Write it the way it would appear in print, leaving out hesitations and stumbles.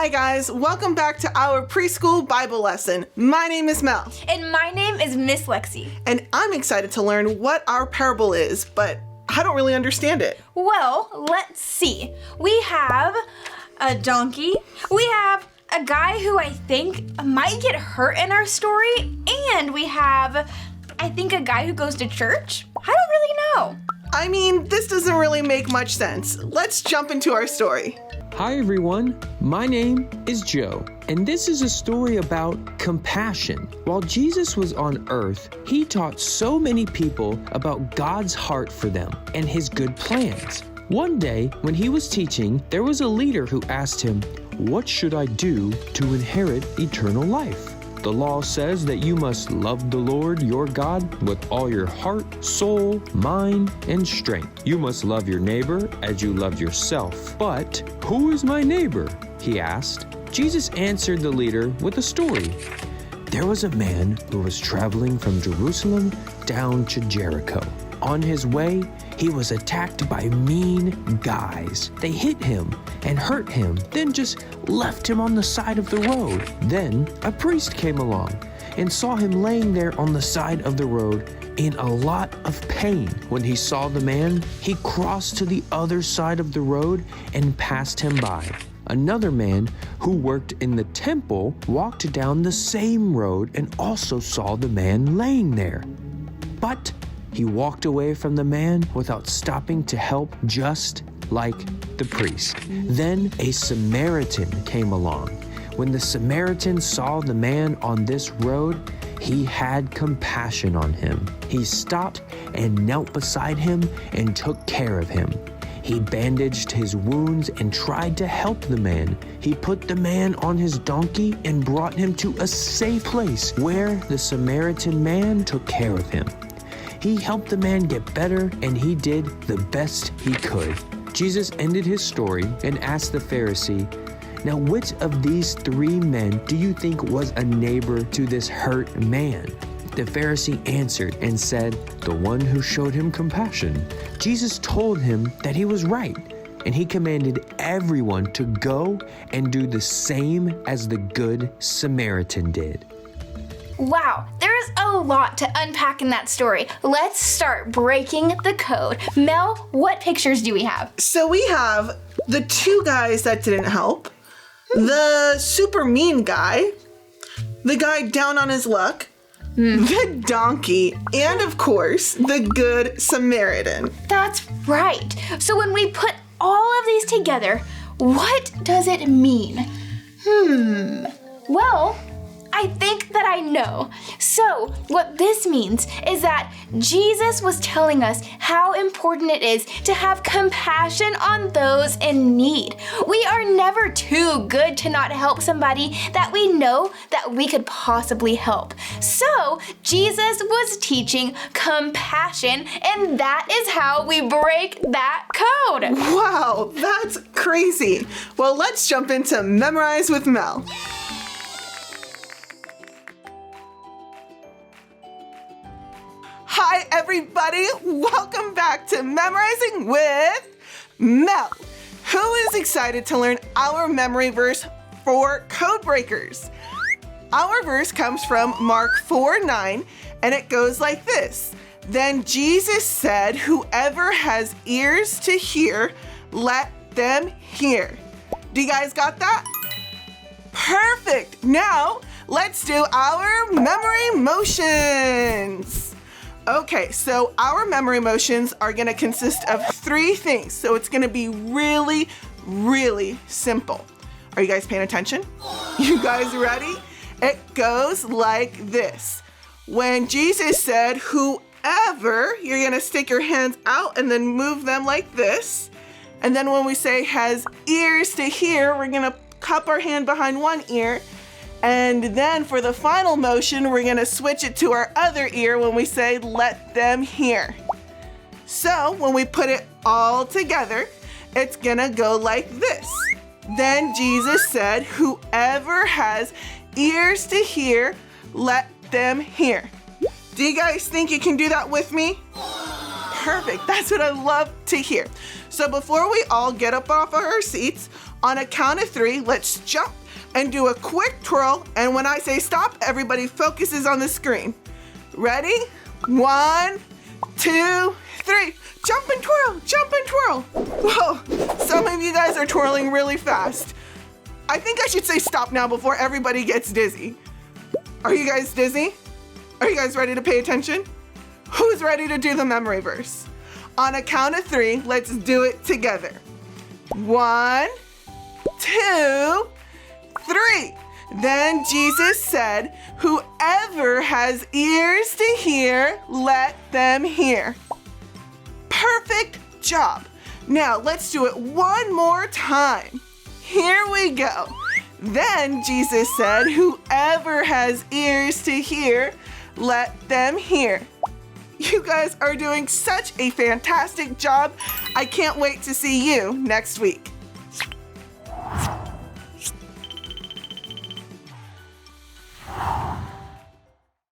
Hi guys, welcome back to our preschool Bible lesson. My name is Mel. And my name is Miss Lexi. And I'm excited to learn what our parable is, but I don't really understand it. Well, let's see. We have a donkey. We have a guy who I think might get hurt in our story. And we have, I think, a guy who goes to church. I don't really know. I mean, this doesn't really make much sense. Let's jump into our story. Hi everyone, my name is Joe, and this is a story about compassion. While Jesus was on earth, he taught so many people about God's heart for them and his good plans. One day, when he was teaching, there was a leader who asked him, "What should I do to inherit eternal life?" The law says that you must love the Lord your God with all your heart, soul, mind, and strength. You must love your neighbor as you love yourself. But who is my neighbor? He asked. Jesus answered the leader with a story. There was a man who was traveling from Jerusalem down to Jericho. On his way, he was attacked by mean guys. They hit him and hurt him, then just left him on the side of the road. Then a priest came along and saw him laying there on the side of the road in a lot of pain. When he saw the man, he crossed to the other side of the road and passed him by. Another man who worked in the temple walked down the same road and also saw the man laying there. But he walked away from the man without stopping to help, just like the priest. Then a Samaritan came along. When the Samaritan saw the man on this road, he had compassion on him. He stopped and knelt beside him and took care of him. He bandaged his wounds and tried to help the man. He put the man on his donkey and brought him to a safe place where the Samaritan man took care of him. He helped the man get better, and he did the best he could. Jesus ended his story and asked the Pharisee, "Now which of these three men do you think was a neighbor to this hurt man?" The Pharisee answered and said, "The one who showed him compassion." Jesus told him that he was right, and he commanded everyone to go and do the same as the Good Samaritan did. Wow, there is a lot to unpack in that story. Let's start breaking the code. Mel, what pictures do we have? So we have the two guys that didn't help, the super mean guy, the guy down on his luck, the donkey, and of course, the Good Samaritan. That's right. So when we put all of these together, what does it mean? Well, I think that I know. So what this means is that Jesus was telling us how important it is to have compassion on those in need. We are never too good to not help somebody that we know that we could possibly help. So Jesus was teaching compassion, and that is how we break that code. Wow, that's crazy. Well, let's jump into Memorize with Mel. Hi everybody, welcome back to Memorizing with Mel. Who is excited to learn our memory verse for CodeBreakers? Our verse comes from Mark 4:9, and it goes like this. Then Jesus said, "Whoever has ears to hear, let them hear." Do you guys got that? Perfect. Now let's do our memory motions. Okay, so our memory motions are gonna consist of 3 things. So it's gonna be really, really simple. Are you guys paying attention? You guys ready? It goes like this. When Jesus said, "Whoever," you're gonna stick your hands out and then move them like this. And then when we say has ears to hear, we're gonna cup our hand behind one ear. And then for the final motion, we're gonna switch it to our other ear when we say, "Let them hear." So when we put it all together, it's gonna go like this. Then Jesus said, "Whoever has ears to hear, let them hear." Do you guys think you can do that with me? Perfect, that's what I love to hear. So before we all get up off our seats, On a count of 3, let's jump and do a quick twirl. And when I say stop, everybody focuses on the screen. Ready? 1, 2, 3. Jump and twirl, jump and twirl. Whoa, some of you guys are twirling really fast. I think I should say stop now before everybody gets dizzy. Are you guys dizzy? Are you guys ready to pay attention? Who's ready to do the memory verse? On a count of 3, let's do it together. 1, 2, 3. Then Jesus said, whoever has ears to hear, let them hear. Perfect job. Now let's do it one more time. Here we go. Then Jesus said, whoever has ears to hear, let them hear. You guys are doing such a fantastic job. I can't wait to see you next week.